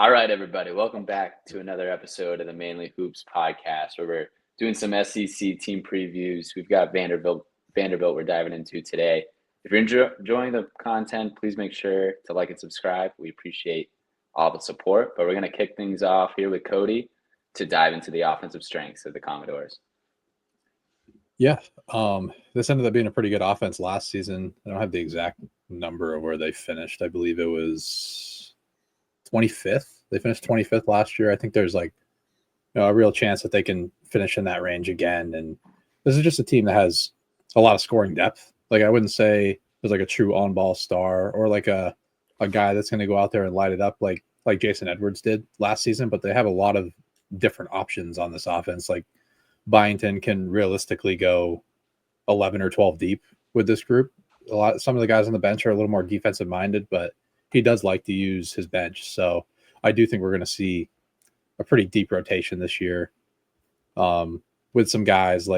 All right, everybody, welcome back to another episode of the Mainly Hoops podcast, where we're doing some SEC team previews. We've got Vanderbilt we're diving into today. If you're enjoying the content, please make sure to like and subscribe. We appreciate all the support, but we're going to kick things off here with Cody to dive into the offensive strengths of the Commodores. Yeah, this ended up being a pretty good offense last season. I don't have the exact number of where they finished. I believe it was 25th. They finished 25th last year. I think there's a real chance that they can finish in that range again. And this is just a team that has a lot of scoring depth. Like, I wouldn't say there's like a true on-ball star or like a guy that's going to go out there and light it up like Jason Edwards did last season, but they have a lot of different options on this offense. Like, Byington can realistically go 11 or 12 deep with this group. Some of the guys on the bench are a little more defensive minded, but he does like to use his bench. So I do think we're going to see a pretty deep rotation this year, with some guys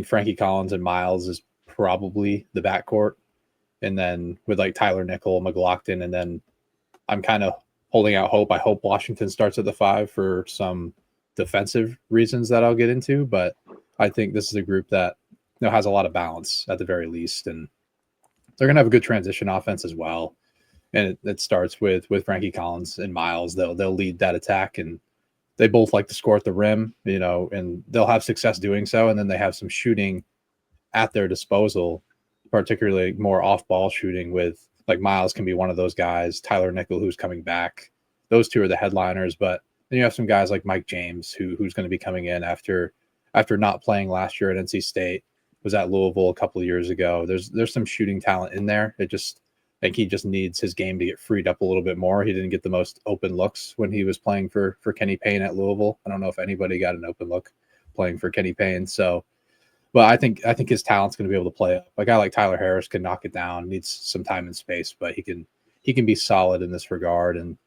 Frankie Collins and Miles is probably the backcourt, and then with like Tyler Nickel, McLaughlin, and then I'm kind of holding out hope. I hope Washington starts at the 5 for some defensive reasons that I'll get into, but I think this is a group that has a lot of balance at the very least, and they're gonna have a good transition offense as well. And it starts with Frankie Collins and Miles. They'll lead that attack, and they both like to score at the rim, and they'll have success doing so. And then they have some shooting at their disposal, particularly more off-ball shooting. With like Miles can be one of those guys. Tyler Nickel, who's coming back. Those two are the headliners, but then you have some guys like Mike James, who's going to be coming in after not playing last year at NC State, was at Louisville a couple of years ago. There's some shooting talent in there. He just needs his game to get freed up a little bit more. He didn't get the most open looks when he was playing for Kenny Payne at Louisville. I don't know if anybody got an open look playing for Kenny Payne. So, but I think his talent's going to be able to play up. A guy like Tyler Harris can knock it down, needs some time and space, but he can be solid in this regard. And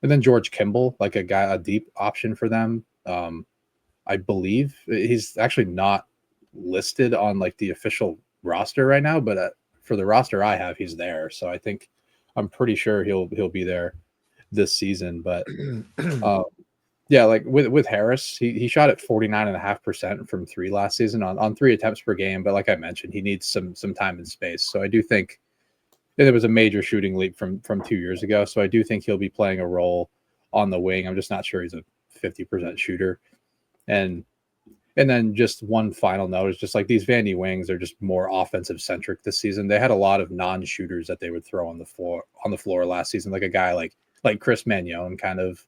then George Kimball, like a deep option for them. I believe he's actually not listed on like the official roster right now, but for the roster I have, he's there. So I'm pretty sure he'll be there this season. But yeah, like with Harris, he shot at 49.5% from 3 last season on 3 attempts per game. But like I mentioned, he needs some time and space. So I do think it was a major shooting leap from 2 years ago. So I do think he'll be playing a role on the wing. I'm just not sure he's a 50% shooter. And then just one final note is just like these Vandy wings are just more offensive centric this season. They had a lot of non-shooters that they would throw on the floor last season. Like a guy like Chris Magnon, kind of,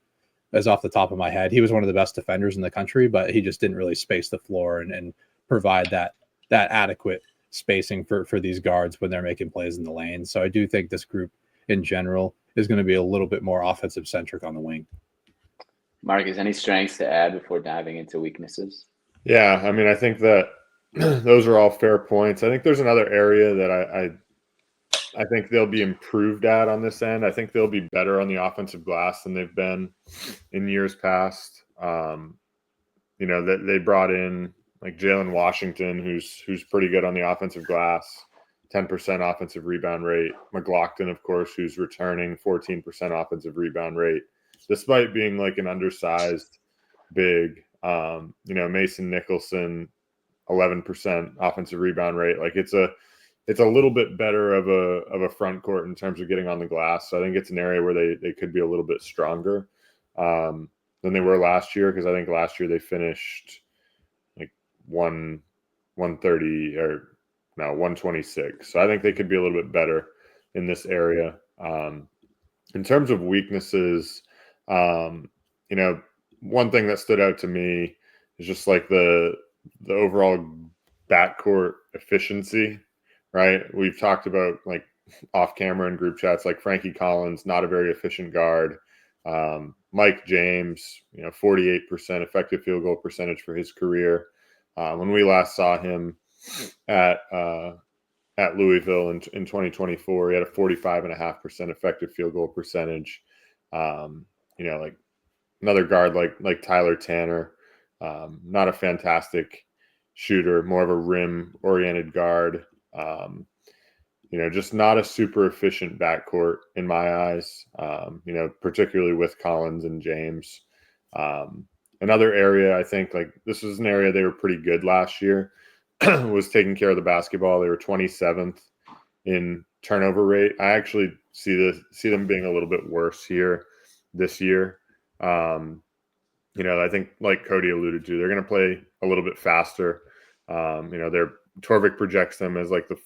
as off the top of my head. He was one of the best defenders in the country, but he just didn't really space the floor and provide that adequate spacing for these guards when they're making plays in the lane. So I do think this group in general is going to be a little bit more offensive centric on the wing. Marcus, any strengths to add before diving into weaknesses? Yeah, I mean, I think that those are all fair points. I think there's another area that I think they'll be improved at on this end. I think they'll be better on the offensive glass than they've been in years past. That they brought in like Jalen Washington, who's pretty good on the offensive glass, 10% offensive rebound rate. McLaughlin, of course, who's returning 14% offensive rebound rate, despite being like an undersized big. Mason Nicholson, 11% offensive rebound rate. Like it's a little bit better of a front court in terms of getting on the glass. So I think it's an area where they could be a little bit stronger than they were last year, because I think last year they finished like 130 or no 126. So I think they could be a little bit better in this area. In terms of weaknesses, one thing that stood out to me is just like the overall backcourt efficiency, right? We've talked about like off camera in group chats, like Frankie Collins, not a very efficient guard. Mike James, 48% effective field goal percentage for his career. When we last saw him at Louisville in 2024, he had a 45.5% effective field goal percentage. Like another guard like Tyler Tanner, not a fantastic shooter, more of a rim-oriented guard. just not a super efficient backcourt in my eyes, particularly with Collins and James. Another area, I think, like this was an area they were pretty good last year, was taking care of the basketball. They were 27th in turnover rate. I actually see them being a little bit worse here this year. I think like Cody alluded to, they're going to play a little bit faster. Their Torvik projects them as like to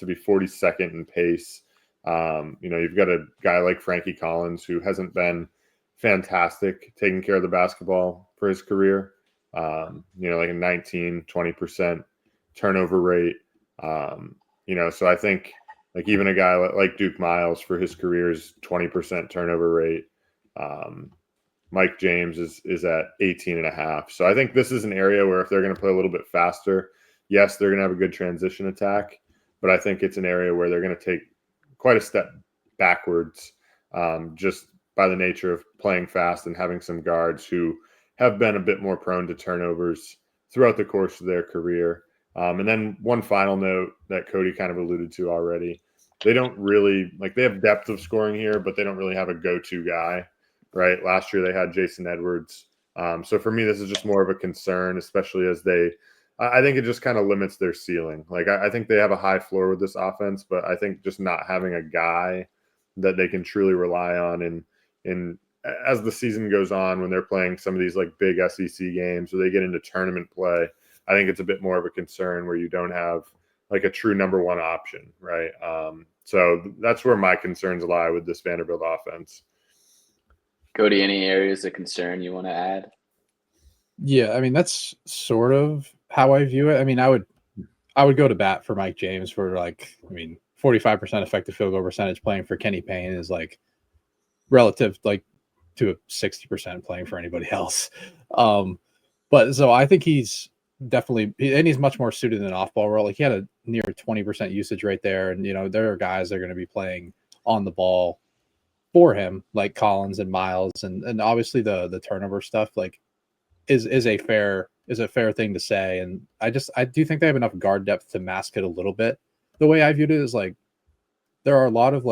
be 42nd in pace. You've got a guy like Frankie Collins who hasn't been fantastic taking care of the basketball for his career. Like a 19-20% turnover rate. So I think like even a guy like Duke Miles for his career's 20% turnover rate. Mike James is at 18.5. So I think this is an area where if they're going to play a little bit faster, yes, they're going to have a good transition attack, but I think it's an area where they're going to take quite a step backwards just by the nature of playing fast and having some guards who have been a bit more prone to turnovers throughout the course of their career. And then one final note that Cody kind of alluded to already, they don't really they have depth of scoring here, but they don't really have a go-to guy, right? Last year they had Jason Edwards. So for me, this is just more of a concern, especially as I think it just kind of limits their ceiling. I think they have a high floor with this offense, but I think just not having a guy that they can truly rely on in as the season goes on, when they're playing some of these like big SEC games or they get into tournament play, I think it's a bit more of a concern where you don't have like a true number one option, right? So that's where my concerns lie with this Vanderbilt offense. Cody, any areas of concern you want to add? Yeah, I mean, that's sort of how I view it. I mean, I would go to bat for Mike James for 45% effective field goal percentage playing for Kenny Payne is like relative to a 60% playing for anybody else. But so I think he's definitely, and he's much more suited in an off-ball role. Like he had a near 20% usage rate there, and there are guys that are going to be playing on the ball for him, like Collins and Miles, and obviously the turnover stuff is a fair thing to say. And I do think they have enough guard depth to mask it a little bit. The way I viewed it is there are a lot of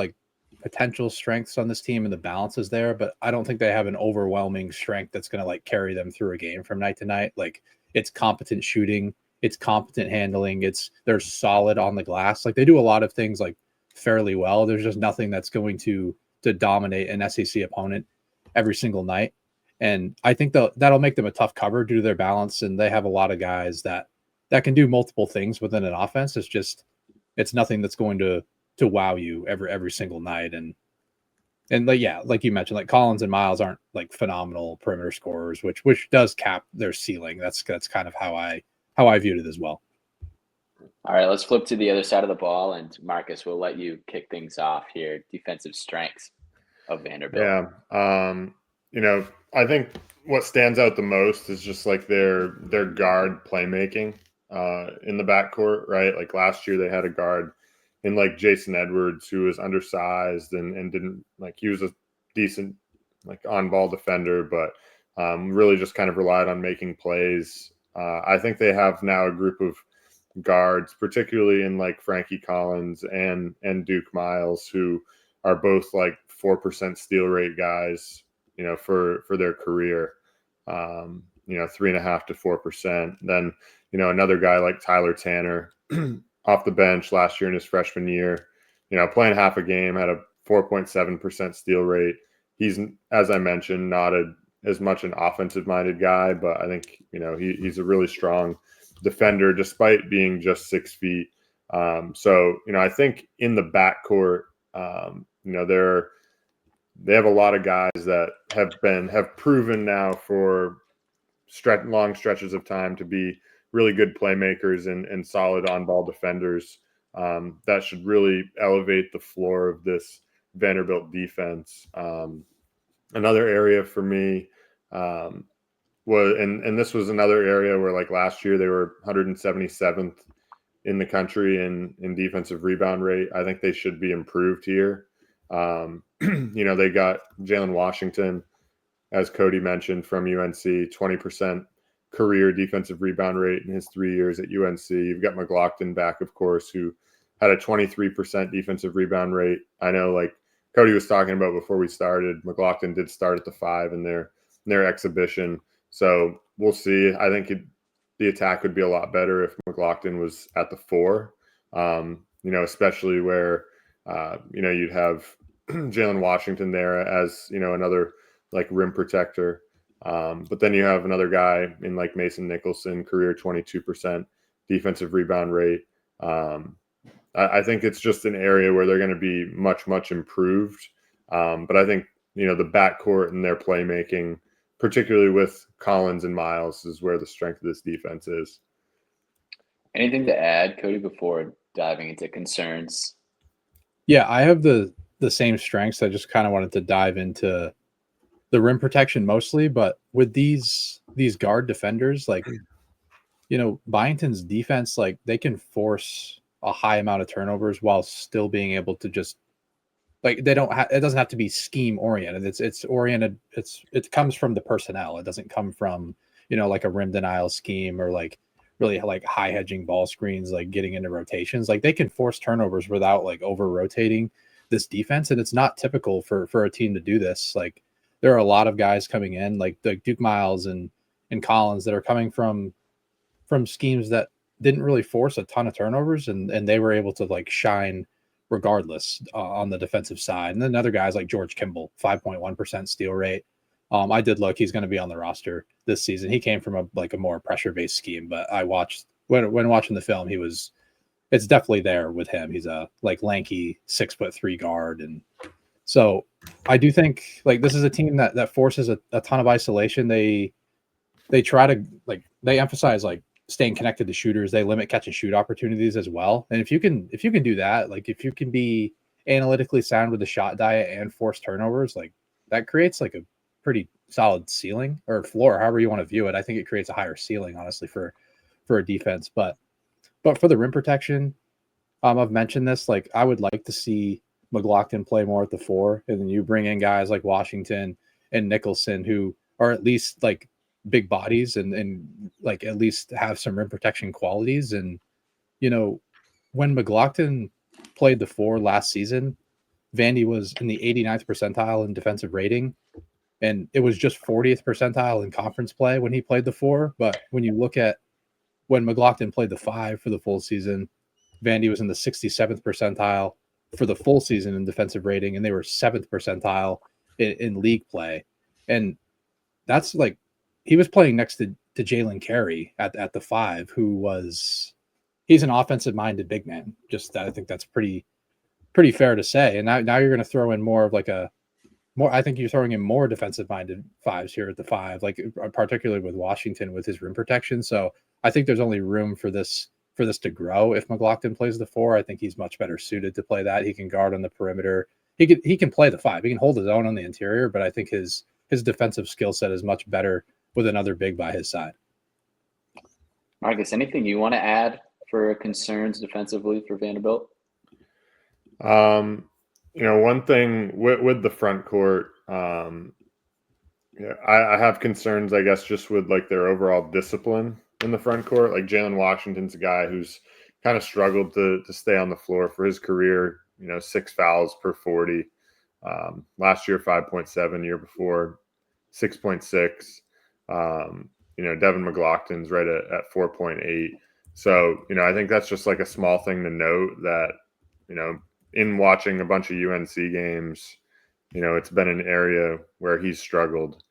potential strengths on this team and the balance is there, but I don't think they have an overwhelming strength that's going to carry them through a game from night to night. It's competent shooting, it's competent handling, they're solid on the glass. They do a lot of things fairly well. There's just nothing that's going to dominate an SEC opponent every single night. And I think that'll make them a tough cover due to their balance. And they have a lot of guys that can do multiple things within an offense. It's nothing that's going to wow you every single night. And like you mentioned, Collins and Miles aren't phenomenal perimeter scorers, which does cap their ceiling. That's kind of how I viewed it as well. All right, let's flip to the other side of the ball, and Marcus, we'll let you kick things off here. Defensive strengths of Vanderbilt. Yeah. I think what stands out the most is just their guard playmaking in the backcourt, right? Last year they had a guard in Jason Edwards, who was undersized and didn't he was a decent on-ball defender, but really just kind of relied on making plays. I think they have now a group of guards, particularly in Frankie Collins and Duke Miles, who are both 4% steal rate guys, for their career, 3.5 to 4%. Then, another guy like Tyler Tanner off the bench last year in his freshman year, playing half a game, had a 4.7% steal rate. He's, as I mentioned, not as much an offensive minded guy, but I think, he's a really strong defender despite being just 6 feet. So, I think in the backcourt, they have a lot of guys that have proven now for long stretches of time to be really good playmakers and solid on-ball defenders. That should really elevate the floor of this Vanderbilt defense. Another area for me and this was another area where last year they were 177th in the country in defensive rebound rate. I think they should be improved here. They got Jalen Washington, as Cody mentioned, from UNC, 20% career defensive rebound rate in his 3 years at UNC. You've got McLaughlin back, of course, who had a 23% defensive rebound rate. I know, like Cody was talking about before we started, McLaughlin did start at the 5 in their exhibition. So we'll see. I think the attack would be a lot better if McLaughlin was at the 4, especially where, you'd have Jalen Washington there as, another like rim protector. But then you have another guy in like Mason Nicholson, career 22% defensive rebound rate. I think it's just an area where they're going to be much, much improved. But I think, the backcourt and their playmaking, particularly with Collins and Miles, is where the strength of this defense is. Anything to add, Cody, before diving into concerns? Yeah, I have the same strengths. I just kind of wanted to dive into the rim protection mostly, but with these guard defenders, like, Byington's defense, like they can force a high amount of turnovers while still being able to just like it doesn't have to be scheme oriented. It's oriented. It comes from the personnel. It doesn't come from, like a rim denial scheme or like really like high hedging ball screens, like getting into rotations. Like they can force turnovers without like over rotating this defense. And it's not typical for a team to do this. Like there are a lot of guys coming in like the Duke Miles and Collins that are coming from schemes that didn't really force a ton of turnovers and they were able to like shine regardless on the defensive side. And then other guys like George Kimball, 5.1% steal rate. I did look, he's going to be on the roster this season. He came from a more pressure-based scheme, but I watched when watching the film, it's definitely there with him. He's a like lanky 6'3" guard. And so I do think like this is a team that forces a ton of isolation. They try to like, they emphasize like staying connected to shooters. They limit catch and shoot opportunities as well. And if you can do that, like if you can be analytically sound with the shot diet and force turnovers, like that creates like a pretty solid ceiling or floor, however you want to view it. I think it creates a higher ceiling, honestly, for a defense. But for the rim protection, I've mentioned this. Like I would like to see McLaughlin play more at the 4, and then you bring in guys like Washington and Nicholson who are at least like big bodies and like at least have some rim protection qualities. And when McLaughlin played the 4 last season, Vandy was in the 89th percentile in defensive rating, and it was just 40th percentile in conference play when he played the 4. But when you look at when McLaughlin played the 5 for the full season, Vandy was in the 67th percentile for the full season in defensive rating, and they were 7th percentile in league play. And that's like he was playing next to Jalen Carey at the 5, he's an offensive minded big man. Just I think that's pretty fair to say. And now you're going to throw in more of like I think you're throwing in more defensive minded 5s here at the 5, like particularly with Washington with his rim protection. So I think there's only room for this to grow. If McLaughlin plays the 4, I think he's much better suited to play that. He can guard on the perimeter. He can play the 5. He can hold his own on the interior, but I think his defensive skill set is much better with another big by his side. Marcus, anything you want to add for concerns defensively for Vanderbilt? One thing with the front court, I have concerns, I guess, just with like their overall discipline in the front court. Like Jalen Washington's a guy who's kind of struggled to stay on the floor for his career. 6 fouls per 40. Last year 5.7, year before 6.6. Devin McLaughlin's right at 4.8. So, I think that's just like a small thing to note that, in watching a bunch of UNC games, it's been an area where he's struggled.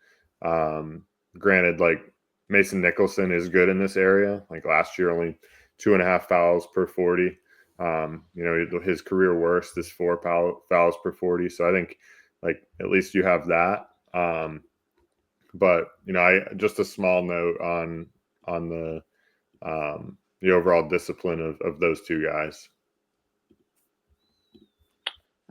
Granted, like Mason Nicholson is good in this area. Like last year, only 2.5 fouls per 40. His career worst is 4 fouls per 40. So I think like at least you have that. But just a small note on the overall discipline of those two guys.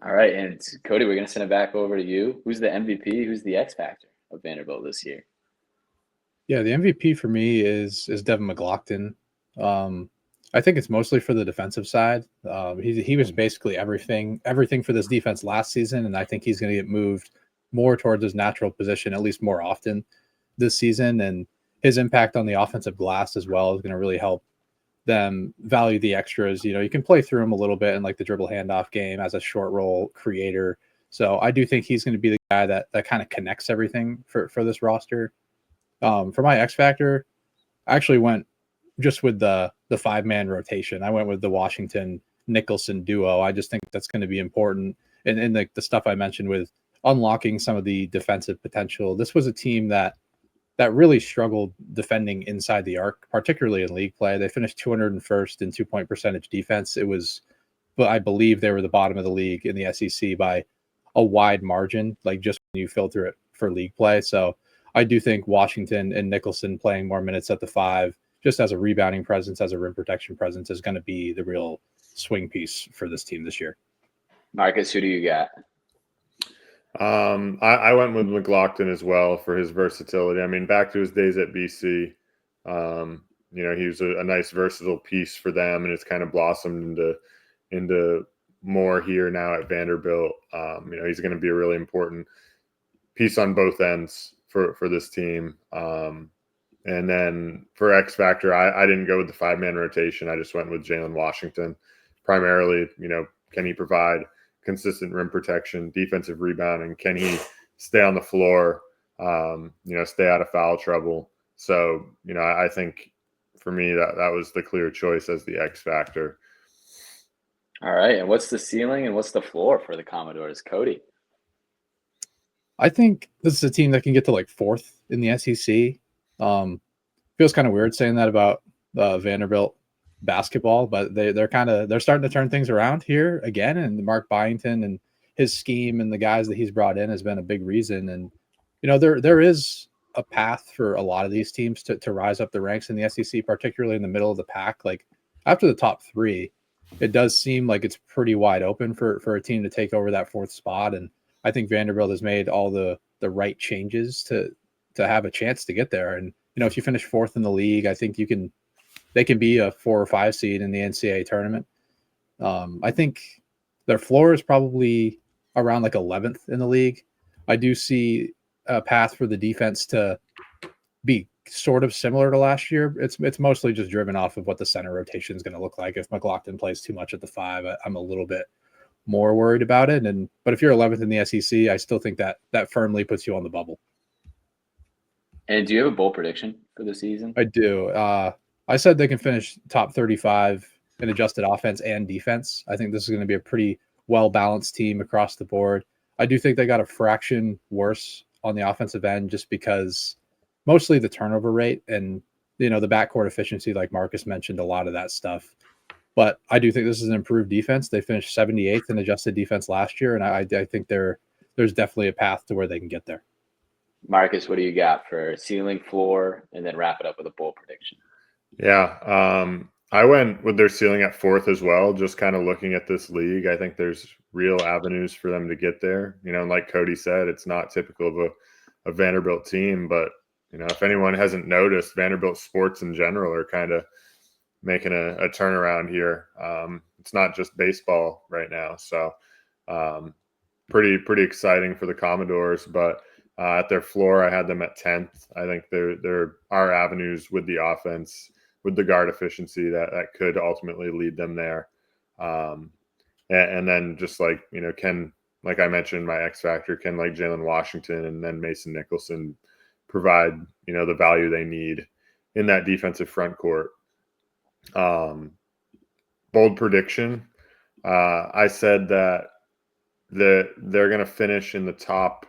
All right, and Cody, we're going to send it back over to you. Who's the MVP? Who's the X factor of Vanderbilt this year? Yeah, the MVP for me is Devin McLaughlin. I think it's mostly for the defensive side. He was basically everything for this defense last season, and I think he's going to get moved more towards his natural position, at least more often this season. And his impact on the offensive glass as well is going to really help them value the extras. You can play through him a little bit in like the dribble handoff game as a short roll creator. So I do think he's going to be the guy that kind of connects everything for this roster. For my X factor, I actually went just with the 5-man rotation. I went with the Washington Nicholson duo. I just think that's going to be important. And the stuff I mentioned with unlocking some of the defensive potential. This was a team that really struggled defending inside the arc, particularly in league play. They finished 201st in 2-point percentage defense. But I believe they were the bottom of the league in the SEC by a wide margin, like just when you filter it for league play. So I do think Washington and Nicholson playing more minutes at the 5, just as a rebounding presence, as a rim protection presence, is going to be the real swing piece for this team this year. Marcus, who do you got? I went with McLaughlin as well for his versatility. I mean, back to his days at BC, he was a nice versatile piece for them, and it's kind of blossomed into more here now at Vanderbilt. He's going to be a really important piece on both ends for this team. And then for X Factor, I didn't go with the 5-man rotation. I just went with Jalen Washington. Primarily, can he provide consistent rim protection, defensive rebounding? Can he stay on the floor, stay out of foul trouble? So, I think for me that was the clear choice as the X Factor. All right. And what's the ceiling and what's the floor for the Commodores, Cody? I think this is a team that can get to like 4th in the SEC. Feels kind of weird saying that about Vanderbilt basketball, but they're starting to turn things around here again. And Mark Byington and his scheme and the guys that he's brought in has been a big reason. And there is a path for a lot of these teams to rise up the ranks in the SEC, particularly in the middle of the pack. Like after the top 3, it does seem like it's pretty wide open for a team to take over that 4th spot. And I think Vanderbilt has made all the right changes to have a chance to get there. And if you finish 4th in the league, I think they can be a 4 or 5 seed in the NCAA tournament. I think their floor is probably around like 11th in the league. I do see a path for the defense to be sort of similar to last year. It's mostly just driven off of what the center rotation is going to look like. If McLaughlin plays too much at the 5, I'm a little bit more worried about it. But if you're 11th in the SEC, I still think that firmly puts you on the bubble. And do you have a bowl prediction for the season? I do. I said they can finish top 35 in adjusted offense and defense. I think this is going to be a pretty well-balanced team across the board. I do think they got a fraction worse on the offensive end just because mostly the turnover rate and, the backcourt efficiency, like Marcus mentioned, a lot of that stuff. But I do think this is an improved defense. They finished 78th in adjusted defense last year, and I think there's definitely a path to where they can get there. Marcus, what do you got for ceiling, floor, and then wrap it up with a bowl prediction? Yeah, I went with their ceiling at 4th as well, just kind of looking at this league. I think there's real avenues for them to get there. And like Cody said, it's not typical of a Vanderbilt team, but, if anyone hasn't noticed, Vanderbilt sports in general are kind of making a turnaround here. It's not just baseball right now. So pretty exciting for the Commodores, but at their floor, I had them at 10th. I think there are avenues with the offense, with the guard efficiency that could ultimately lead them there. And then just like, can, like I mentioned, my X factor, can like Jalen Washington and then Mason Nicholson provide, the value they need in that defensive front court. Bold prediction. I said that they're going to finish in the top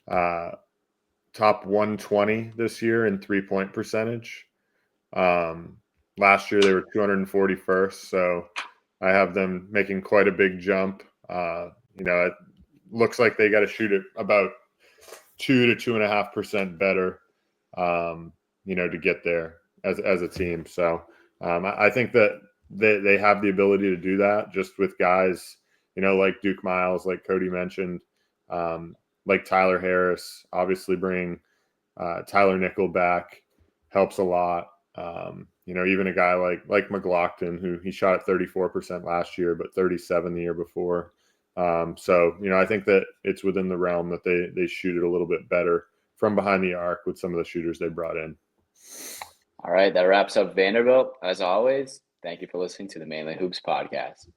120 this year in 3-point percentage. Last year they were 241st, so I have them making quite a big jump. It looks like they got to shoot it about 2 to 2.5% better, to get there as a team. So I think that they have the ability to do that just with guys, like Duke Miles, like Cody mentioned, like Tyler Harris. Obviously bringing Tyler Nickel back helps a lot. Even a guy like McLaughlin, who he shot at 34% last year, but 37 the year before. I think that it's within the realm that they shoot it a little bit better from behind the arc with some of the shooters they brought in. All right, that wraps up Vanderbilt. As always, Thank you for listening to the Mainly Hoops podcast.